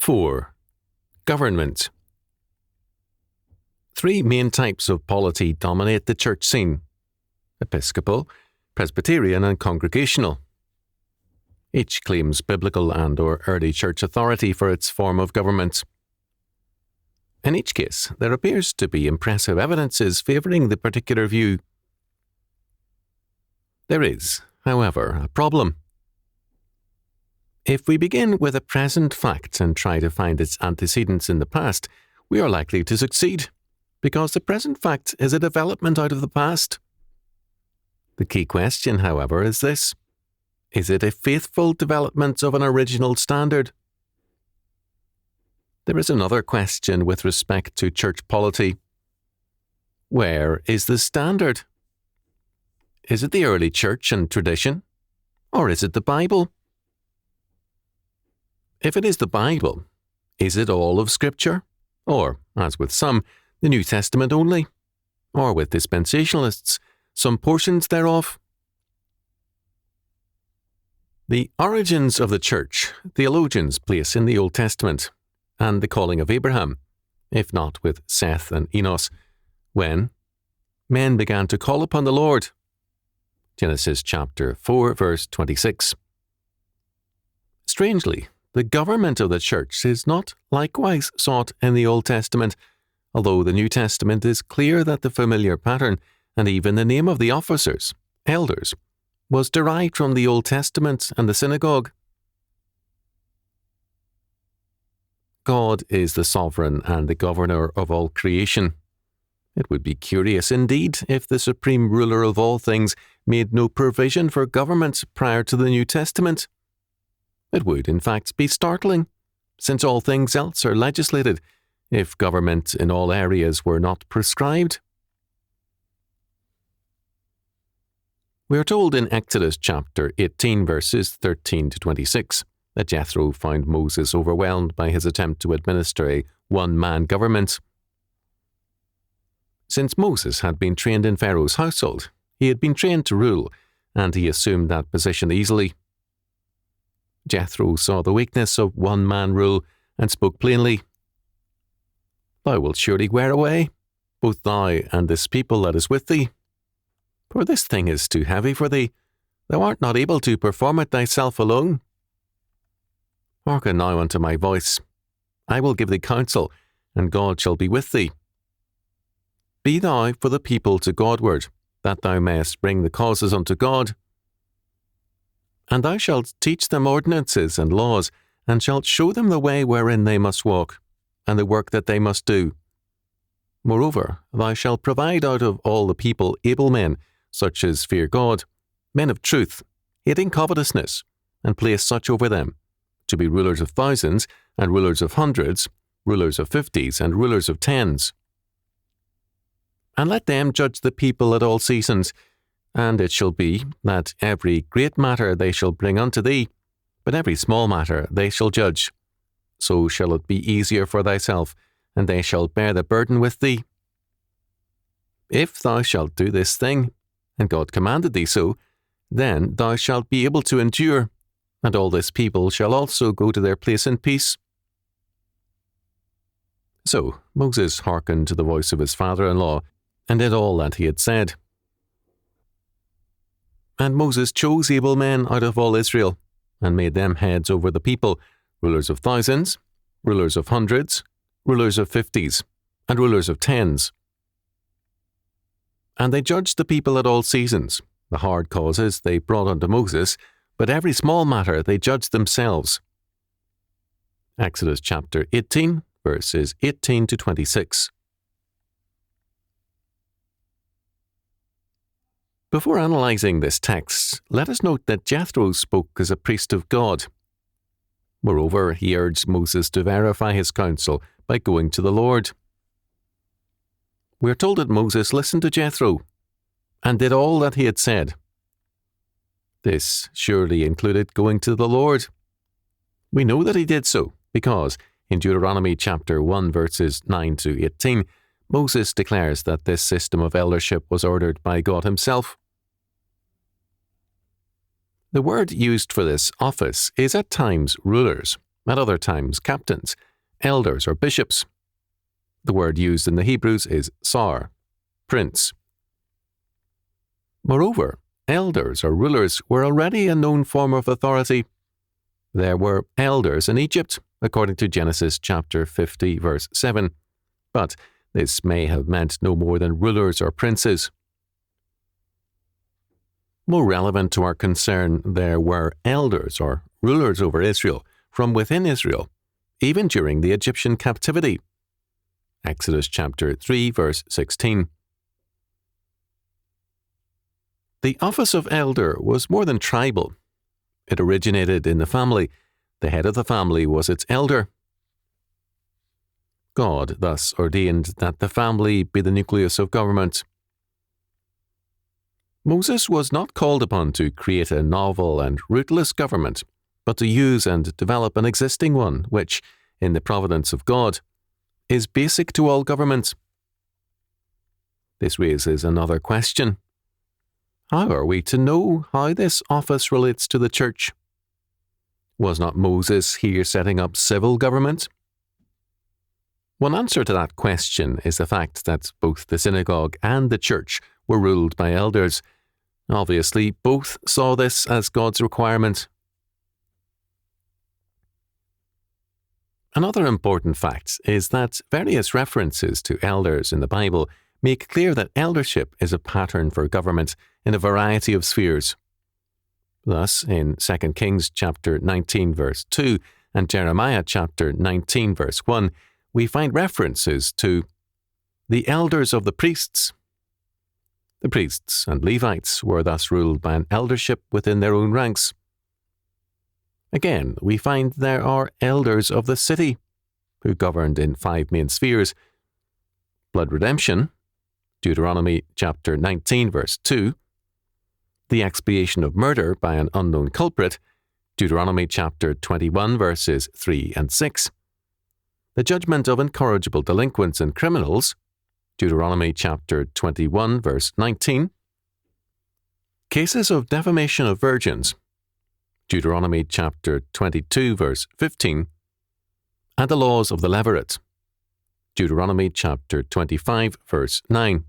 4. Government. 3 main types of polity dominate the church scene: Episcopal, Presbyterian, and Congregational. Each claims biblical and/or early church authority for its form of government. In each case, there appears to be impressive evidences favouring the particular view. There is, however, a problem. If we begin with a present fact and try to find its antecedents in the past, we are likely to succeed, because the present fact is a development out of the past. The key question, however, is this: is it a faithful development of an original standard? There is another question with respect to church polity. Where is the standard? Is it the early church and tradition, or is it the Bible? If it is the Bible, is it all of Scripture? Or, as with some, the New Testament only? Or with dispensationalists, some portions thereof? The origins of the church theologians place in the Old Testament, and the calling of Abraham, if not with Seth and Enos, when men began to call upon the Lord. Genesis chapter 4, verse 26. Strangely, the government of the church is not likewise sought in the Old Testament, although the New Testament is clear that the familiar pattern, and even the name of the officers, elders, was derived from the Old Testament and the synagogue. God is the sovereign and the governor of all creation. It would be curious indeed if the supreme ruler of all things made no provision for government prior to the New Testament. It would, in fact, be startling, since all things else are legislated, if government in all areas were not prescribed. We are told in Exodus chapter 18, verses 13 to 26, that Jethro found Moses overwhelmed by his attempt to administer a one-man government. Since Moses had been trained in Pharaoh's household, he had been trained to rule, and he assumed that position easily. Jethro saw the weakness of one-man rule and spoke plainly. "Thou wilt surely wear away, both thou and this people that is with thee. For this thing is too heavy for thee. Thou art not able to perform it thyself alone. Hearken now unto my voice. I will give thee counsel, and God shall be with thee. Be thou for the people to Godward, that thou mayest bring the causes unto God. And thou shalt teach them ordinances and laws, and shalt show them the way wherein they must walk, and the work that they must do. Moreover, thou shalt provide out of all the people able men, such as fear God, men of truth, hating covetousness, and place such over them, to be rulers of thousands, and rulers of hundreds, rulers of 50s, and rulers of 10s. And let them judge the people at all seasons, and it shall be that every great matter they shall bring unto thee, but every small matter they shall judge. So shall it be easier for thyself, and they shall bear the burden with thee. If thou shalt do this thing, and God commanded thee so, then thou shalt be able to endure, and all this people shall also go to their place in peace." So Moses hearkened to the voice of his father-in-law, and did all that he had said. And Moses chose able men out of all Israel, and made them heads over the people, rulers of thousands, rulers of hundreds, rulers of 50s, and rulers of 10s. And they judged the people at all seasons. The hard causes they brought unto Moses, but every small matter they judged themselves. Exodus chapter 18, verses 18 to 26. Before analysing this text, let us note that Jethro spoke as a priest of God. Moreover, he urged Moses to verify his counsel by going to the Lord. We are told that Moses listened to Jethro and did all that he had said. This surely included going to the Lord. We know that he did so because in Deuteronomy chapter 1 verses 9 to 18, Moses declares that this system of eldership was ordered by God himself. The word used for this office is at times rulers, at other times captains, elders, or bishops. The word used in the Hebrews is sar, prince. Moreover, elders or rulers were already a known form of authority. There were elders in Egypt, according to Genesis chapter 50, verse 7, but this may have meant no more than rulers or princes. More relevant to our concern, there were elders or rulers over Israel from within Israel, even during the Egyptian captivity. Exodus chapter 3, verse 16. The office of elder was more than tribal. It originated in the family. The head of the family was its elder. God thus ordained that the family be the nucleus of government. Moses was not called upon to create a novel and rootless government, but to use and develop an existing one, which, in the providence of God, is basic to all government. This raises another question. How are we to know how this office relates to the church? Was not Moses here setting up civil government? One answer to that question is the fact that both the synagogue and the church were ruled by elders. Obviously, both saw this as God's requirement. Another important fact is that various references to elders in the Bible make clear that eldership is a pattern for government in a variety of spheres. Thus, in 2 Kings chapter 19 verse 2 and Jeremiah chapter 19 verse 1, we find references to the elders of the priests. The priests and Levites were thus ruled by an eldership within their own ranks. Again, we find there are elders of the city, who governed in 5 main spheres: blood redemption, Deuteronomy chapter 19 verse 2, the expiation of murder by an unknown culprit, Deuteronomy chapter 21 verses 3 and 6, the judgment of incorrigible delinquents and criminals, Deuteronomy chapter 21 verse 19, cases of defamation of virgins, Deuteronomy chapter 22 verse 15, and the laws of the levirate, Deuteronomy chapter 25 verse 9.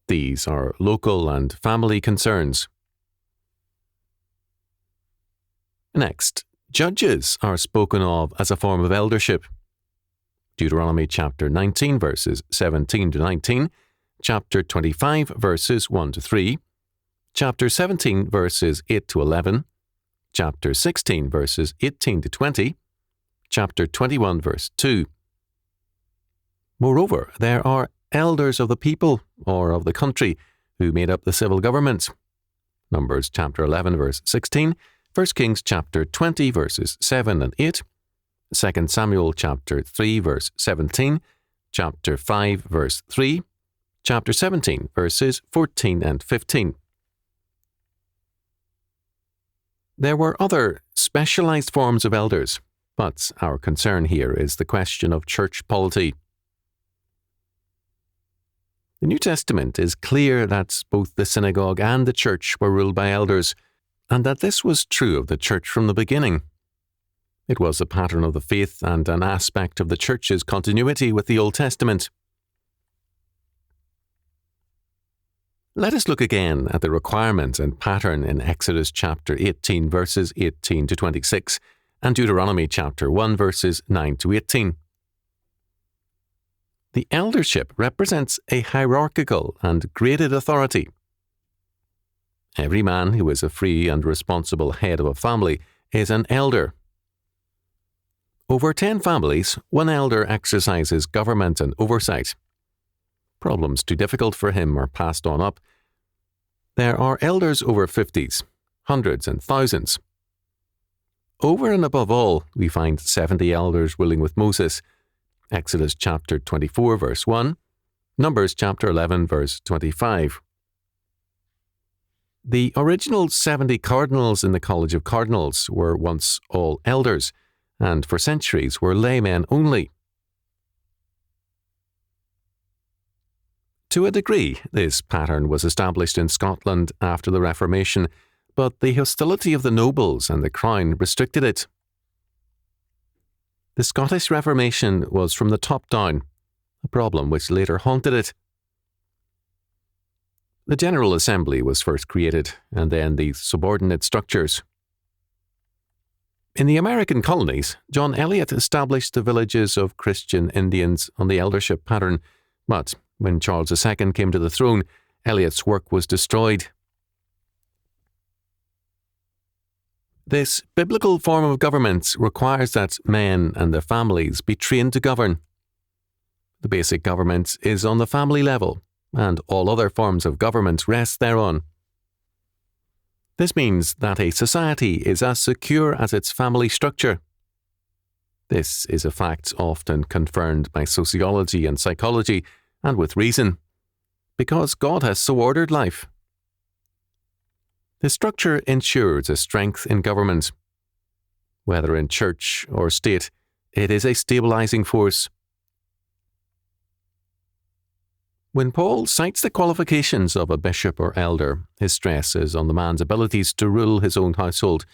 These are local and family concerns. Next, judges are spoken of as a form of eldership. Deuteronomy chapter 19 verses 17 to 19, chapter 25 verses 1 to 3, chapter 17 verses 8 to 11, chapter 16 verses 18 to 20, chapter 21 verse 2. Moreover, there are elders of the people or of the country who made up the civil government. Numbers chapter 11 verse 16, 1 Kings chapter 20 verses 7 and 8, 2 Samuel chapter 3 verse 17, chapter 5 verse 3, chapter 17 verses 14 and 15. There were other specialized forms of elders, but our concern here is the question of church polity. The New Testament is clear that both the synagogue and the church were ruled by elders, and that this was true of the church from the beginning. It was a pattern of the faith and an aspect of the church's continuity with the Old Testament. Let us look again at the requirement and pattern in Exodus chapter 18 verses 18 to 26 and Deuteronomy chapter 1 verses 9 to 18. The eldership represents a hierarchical and graded authority. Every man who is a free and responsible head of a family is an elder. Over 10 families, one elder exercises government and oversight. Problems too difficult for him are passed on up. There are elders over 50s, hundreds and thousands. Over and above all, we find 70 elders ruling with Moses. Exodus chapter 24 verse 1, Numbers chapter 11 verse 25. The original 70 cardinals in the College of Cardinals were once all elders, and for centuries were laymen only. To a degree, this pattern was established in Scotland after the Reformation, but the hostility of the nobles and the crown restricted it. The Scottish Reformation was from the top down, a problem which later haunted it. The General Assembly was first created, and then the subordinate structures. In the American colonies, John Eliot established the villages of Christian Indians on the eldership pattern, but when Charles II came to the throne, Eliot's work was destroyed. This biblical form of government requires that men and their families be trained to govern. The basic government is on the family level, and all other forms of government rest thereon. This means that a society is as secure as its family structure. This is a fact often confirmed by sociology and psychology, and with reason, because God has so ordered life. The structure ensures a strength in government. Whether in church or state, it is a stabilizing force. When Paul cites the qualifications of a bishop or elder, his stress is on the man's abilities to rule his own household,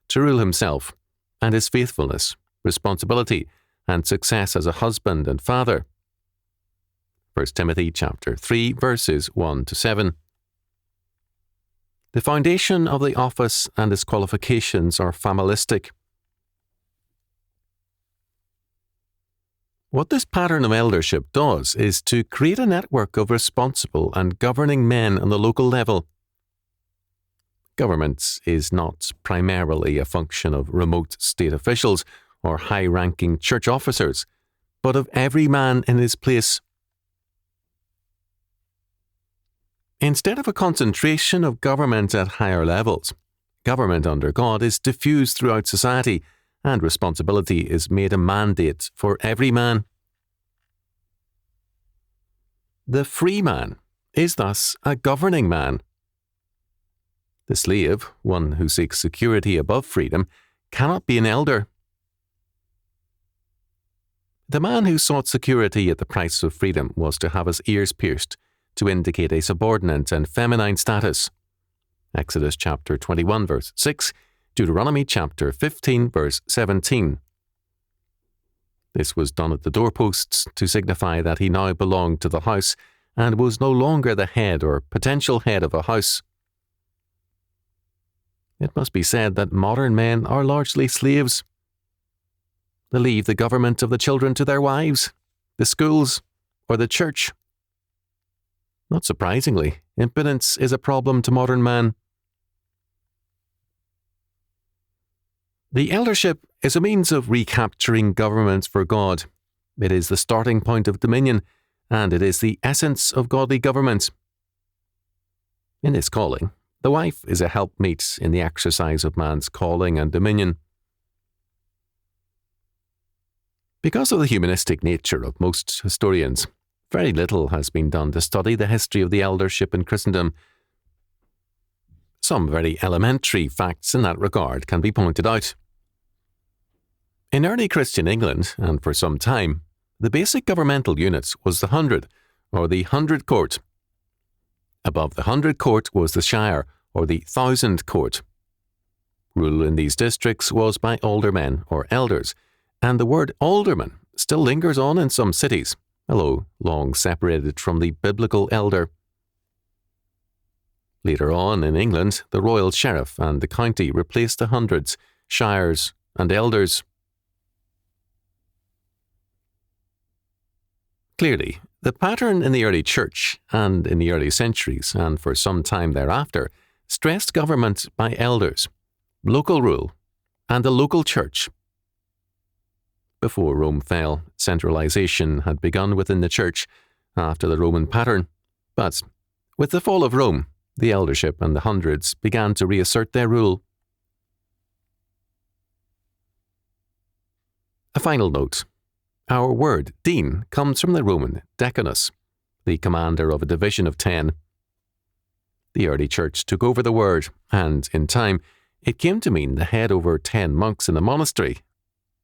to rule himself, and his faithfulness, responsibility, and success as a husband and father. 1 Timothy chapter 3, verses 1 to 7. The foundation of the office and its qualifications are familistic. What this pattern of eldership does is to create a network of responsible and governing men on the local level. Government is not primarily a function of remote state officials or high-ranking church officers, but of every man in his place. Instead of a concentration of government at higher levels, government under God is diffused throughout society, and responsibility is made a mandate for every man. The free man is thus a governing man. The slave, one who seeks security above freedom, cannot be an elder. The man who sought security at the price of freedom was to have his ears pierced, to indicate a subordinate and feminine status. Exodus chapter 21, verse 6, Deuteronomy chapter 15, verse 17. This was done at the doorposts to signify that he now belonged to the house and was no longer the head or potential head of a house. It must be said that modern men are largely slaves. They leave the government of the children to their wives, the schools, or the church. Not surprisingly, impotence is a problem to modern man. The eldership is a means of recapturing government for God. It is the starting point of dominion, and it is the essence of godly government. In this calling, the wife is a helpmeet in the exercise of man's calling and dominion. Because of the humanistic nature of most historians, very little has been done to study the history of the eldership in Christendom. Some very elementary facts in that regard can be pointed out. In early Christian England, and for some time, the basic governmental unit was the hundred, or the hundred court. Above the hundred court was the shire, or the thousand court. Rule in these districts was by aldermen, or elders, and the word alderman still lingers on in some cities, although long separated from the biblical elder. Later on in England, the royal sheriff and the county replaced the hundreds, shires, and elders. Clearly, the pattern in the early church and in the early centuries, and for some time thereafter, stressed government by elders, local rule, and the local church. Before Rome fell, centralization had begun within the church after the Roman pattern, but with the fall of Rome, the eldership and the hundreds began to reassert their rule. A final note. Our word, dean, comes from the Roman decanus, the commander of a division of 10. The early church took over the word, and, in time, it came to mean the head over 10 monks in a monastery,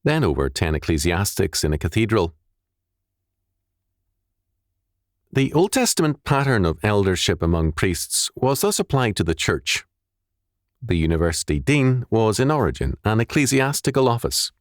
then over 10 ecclesiastics in a cathedral. The Old Testament pattern of eldership among priests was thus applied to the church. The university dean was in origin an ecclesiastical office.